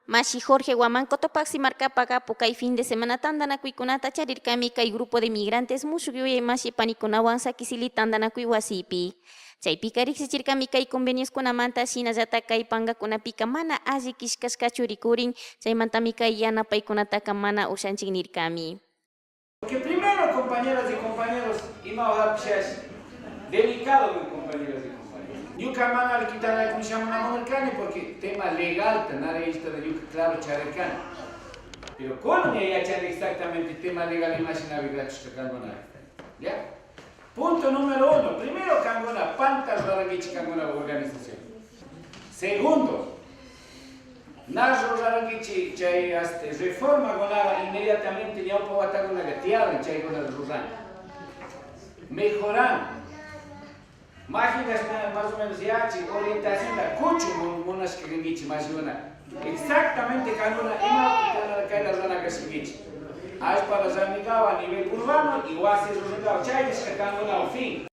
Mashi Jorge Guamán Cotopaxi marcapaga kay fin de semana tandanakuykunata charirkami kay grupo de migrantes musukyuya mashi panikunawan sakisili tandanakui wasipi. Chaypika riksichirkami kay convenioskunamanta shinallata kay pangakunapika mana alli kishkashkachu rikurin chaymantami kay yanapaykunataka mana ushanchik nirkami. Porque primero, compañeras y compañeros, delicado, mis compañeras y compañeros. Yuka mana al quitar la comisión americana porque tema legal, nada esto de yuka claro charecán. Pero Colombia ya tiene exactamente tema legal y más navegados que Cangona. ¿Ya? Punto número 1. Primero, Cangona, pantas Raranguichi Cangona organización. Segundo, Najo Raranguichi, chay reforma gonada inmediatamente ya un poco con la gateada, chay con el Rurán. Mejorando. Máquinas más o menos ya, orientación la cucho monas que ringichi más una. Exactamente Cangona, ema que la zona que se ringichi. As para Zanigao a nivel urbano, igual se Zanigao, chay es que Cangona al fin.